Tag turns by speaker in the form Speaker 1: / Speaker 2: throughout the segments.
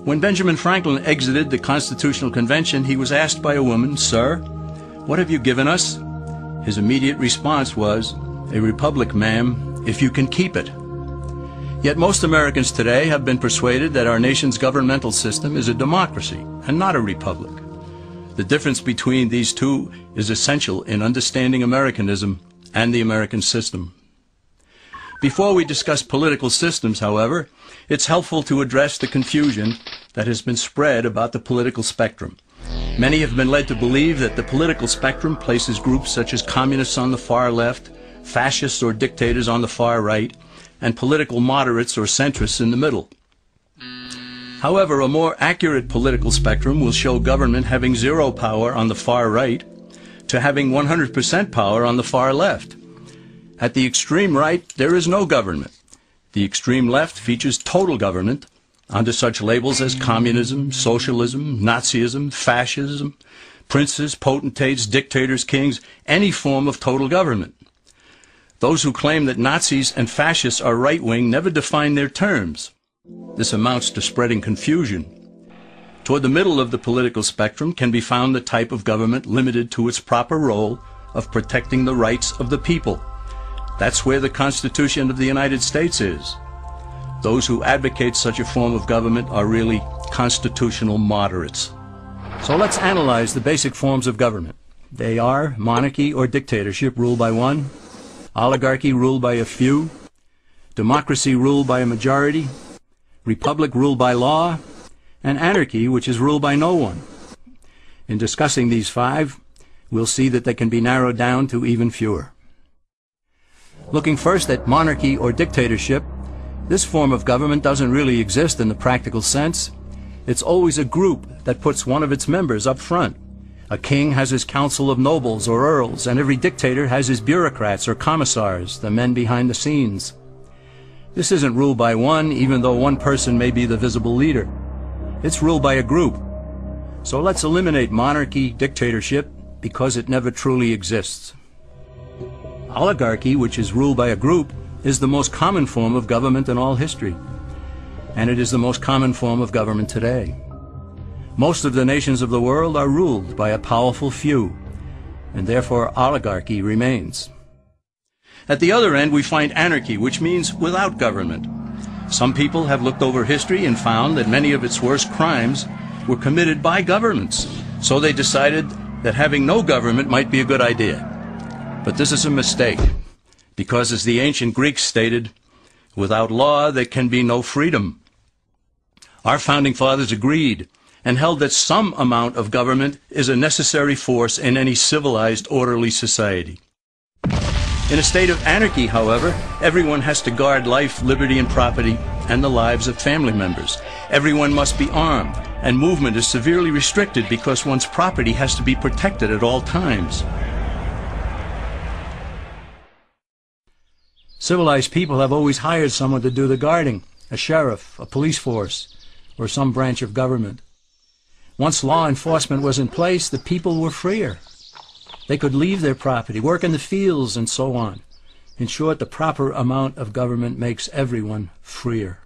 Speaker 1: When Benjamin Franklin exited the Constitutional Convention, he was asked by a woman, "Sir, what have you given us?" His immediate response was, "A republic, ma'am, if you can keep it." Yet most Americans today have been persuaded that our nation's governmental system is a democracy and not a republic. The difference between these two is essential in understanding Americanism and the American system. Before we discuss political systems, however, it's helpful to address the confusion that has been spread about the political spectrum. Many have been led to believe that the political spectrum places groups such as communists on the far left, fascists or dictators on the far right, and political moderates or centrists in the middle. However, a more accurate political spectrum will show government having zero power on the far right to having 100% power on the far left. At the extreme right, there is no government. The extreme left features total government under such labels as communism, socialism, Nazism, fascism, princes, potentates, dictators, kings, any form of total government. Those who claim that Nazis and fascists are right-wing never define their terms. This amounts to spreading confusion. Toward the middle of the political spectrum can be found the type of government limited to its proper role of protecting the rights of the people. That's where the Constitution of the United States is. Those who advocate such a form of government are really constitutional moderates. So let's analyze the basic forms of government. They are monarchy or dictatorship ruled by one, oligarchy ruled by a few, democracy ruled by a majority, republic ruled by law, and anarchy, which is ruled by no one. In discussing these five, we'll see that they can be narrowed down to even fewer. Looking first at monarchy or dictatorship, this form of government doesn't really exist in the practical sense. It's always a group that puts one of its members up front. A king has his council of nobles or earls, and every dictator has his bureaucrats or commissars, the men behind the scenes. This isn't ruled by one, even though one person may be the visible leader. It's ruled by a group. So let's eliminate monarchy, dictatorship, because it never truly exists. Oligarchy, which is ruled by a group, is the most common form of government in all history. And it is the most common form of government today. Most of the nations of the world are ruled by a powerful few, and therefore oligarchy remains. At the other end, we find anarchy, which means without government. Some people have looked over history and found that many of its worst crimes were committed by governments, so they decided that having no government might be a good idea. But this is a mistake, because as the ancient Greeks stated, without law there can be no freedom. Our founding fathers agreed and held that some amount of government is a necessary force in any civilized, orderly society. In a state of anarchy, however, everyone has to guard life, liberty, and property, and the lives of family members. Everyone must be armed, and movement is severely restricted because one's property has to be protected at all times. Civilized people have always hired someone to do the guarding, a sheriff, a police force, or some branch of government. Once law enforcement was in place, the people were freer. They could leave their property, work in the fields, and so on. In short, the proper amount of government makes everyone freer.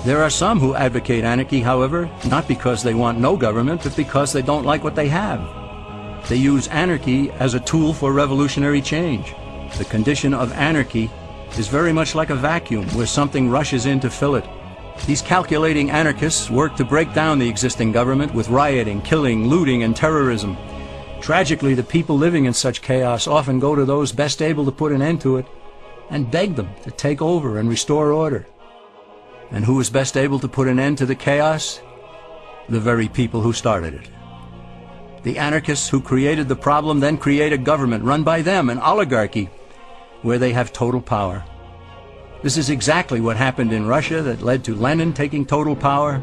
Speaker 1: There are some who advocate anarchy, however, not because they want no government, but because they don't like what they have. They use anarchy as a tool for revolutionary change. The condition of anarchy is very much like a vacuum where something rushes in to fill it. These calculating anarchists work to break down the existing government with rioting, killing, looting, and terrorism. Tragically, the people living in such chaos often go to those best able to put an end to it and beg them to take over and restore order. And who is best able to put an end to the chaos? The very people who started it. The anarchists who created the problem then create a government run by them, an oligarchy, where they have total power. This is exactly what happened in Russia that led to Lenin taking total power,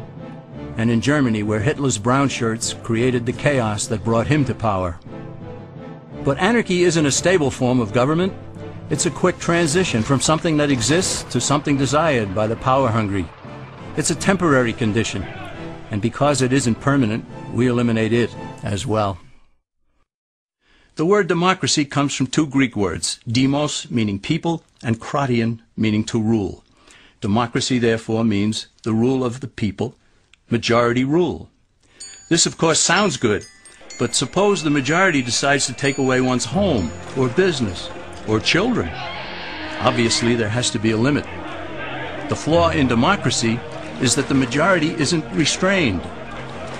Speaker 1: and in Germany where Hitler's brown shirts created the chaos that brought him to power. But anarchy isn't a stable form of government. It's a quick transition from something that exists to something desired by the power-hungry. It's a temporary condition, and because it isn't permanent, we eliminate it as well. The word democracy comes from two Greek words, demos, meaning people, and kratein, meaning to rule. Democracy, therefore, means the rule of the people, majority rule. This, of course, sounds good, but suppose the majority decides to take away one's home, or business, or children. Obviously, there has to be a limit. The flaw in democracy is that the majority isn't restrained.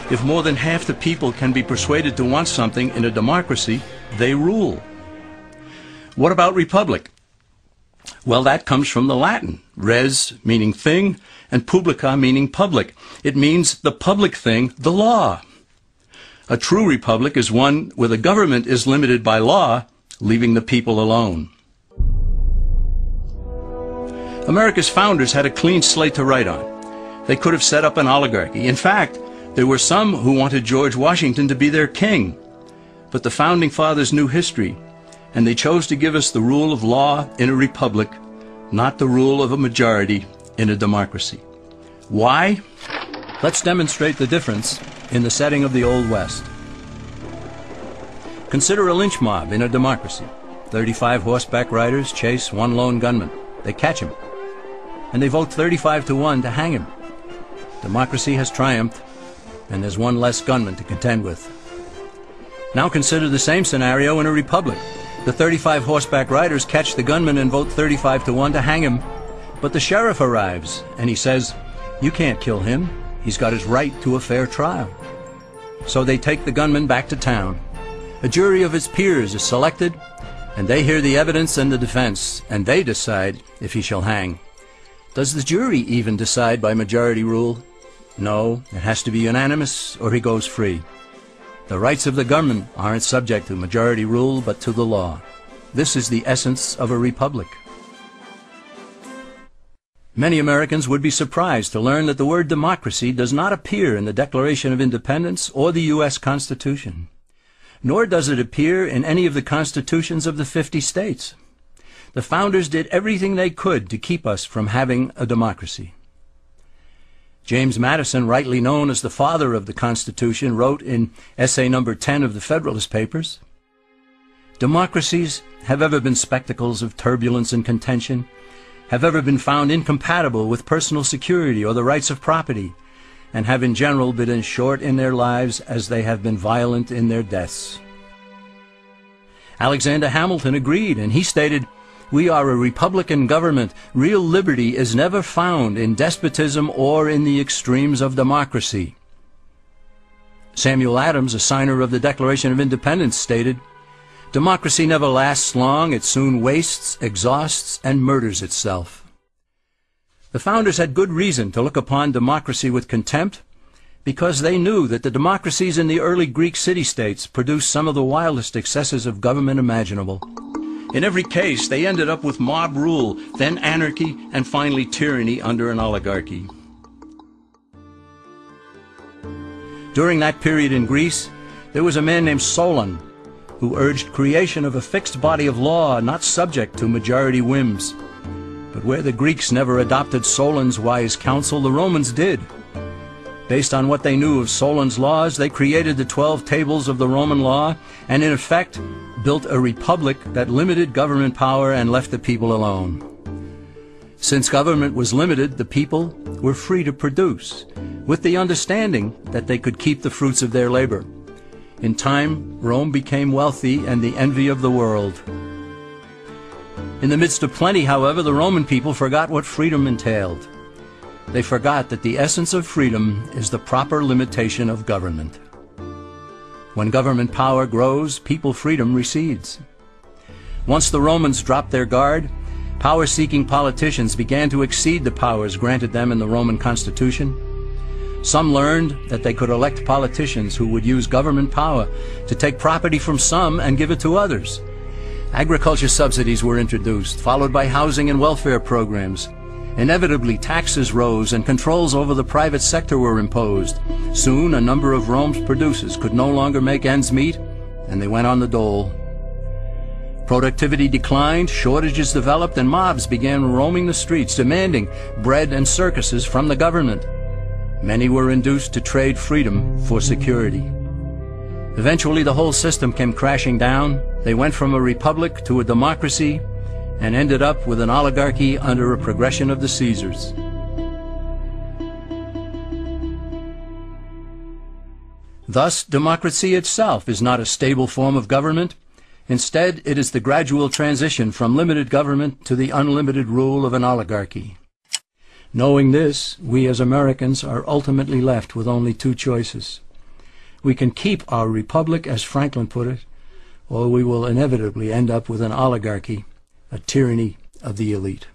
Speaker 1: If more than half the people can be persuaded to want something in a democracy, they rule. What about republic? Well, that comes from the Latin, res meaning thing, and publica meaning public. It means the public thing, the law. A true republic is one where the government is limited by law, leaving the people alone. America's founders had a clean slate to write on. They could have set up an oligarchy. In fact, there were some who wanted George Washington to be their king. But the founding fathers knew history, and they chose to give us the rule of law in a republic, not the rule of a majority in a democracy. Why? Let's demonstrate the difference in the setting of the Old West. Consider a lynch mob in a democracy. 35 horseback riders chase one lone gunman. They catch him, and they vote 35 to 1 to hang him. Democracy has triumphed, and there's one less gunman to contend with. Now consider the same scenario in a republic. The 35 horseback riders catch the gunman and vote 35 to 1 to hang him, but the sheriff arrives, and he says, "You can't kill him. He's got his right to a fair trial." So they take the gunman back to town. A jury of his peers is selected, and they hear the evidence and the defense, and they decide if he shall hang. Does the jury even decide by majority rule? No, it has to be unanimous or he goes free. The rights of the gunman aren't subject to majority rule but to the law. This is the essence of a republic. Many Americans would be surprised to learn that the word democracy does not appear in the Declaration of Independence or the U.S. Constitution, nor does it appear in any of the constitutions of the 50 states. The founders did everything they could to keep us from having a democracy. James Madison, rightly known as the father of the Constitution, wrote in essay number 10 of the Federalist Papers, "Democracies have ever been spectacles of turbulence and contention, have ever been found incompatible with personal security or the rights of property, and have in general been as short in their lives as they have been violent in their deaths." Alexander Hamilton agreed, and he stated, "We are a republican government. Real liberty is never found in despotism or in the extremes of democracy." Samuel Adams, a signer of the Declaration of Independence, stated, "Democracy never lasts long. It soon wastes, exhausts, and murders itself." The founders had good reason to look upon democracy with contempt, because they knew that the democracies in the early Greek city-states produced some of the wildest excesses of government imaginable. In every case, they ended up with mob rule, then anarchy, and finally tyranny under an oligarchy. During that period in Greece, there was a man named Solon, who urged creation of a fixed body of law not subject to majority whims. But where the Greeks never adopted Solon's wise counsel, the Romans did. Based on what they knew of Solon's laws, they created the 12 tables of the Roman law, and in effect built a republic that limited government power and left the people alone. Since government was limited, the people were free to produce, with the understanding that they could keep the fruits of their labor. In time, Rome became wealthy and the envy of the world. In the midst of plenty, however, the Roman people forgot what freedom entailed. They forgot that the essence of freedom is the proper limitation of government. When government power grows, people freedom recedes. Once the Romans dropped their guard, power-seeking politicians began to exceed the powers granted them in the Roman Constitution. Some learned that they could elect politicians who would use government power to take property from some and give it to others. Agriculture subsidies were introduced, followed by housing and welfare programs. Inevitably, taxes rose and controls over the private sector were imposed. Soon, a number of Rome's producers could no longer make ends meet, and they went on the dole. Productivity declined, shortages developed, and mobs began roaming the streets, demanding bread and circuses from the government. Many were induced to trade freedom for security. Eventually, the whole system came crashing down. They went from a republic to a democracy, and ended up with an oligarchy under a progression of the Caesars. Thus, democracy itself is not a stable form of government. Instead, it is the gradual transition from limited government to the unlimited rule of an oligarchy. Knowing this, we as Americans are ultimately left with only two choices. We can keep our republic, as Franklin put it, or we will inevitably end up with an oligarchy, a tyranny of the elite.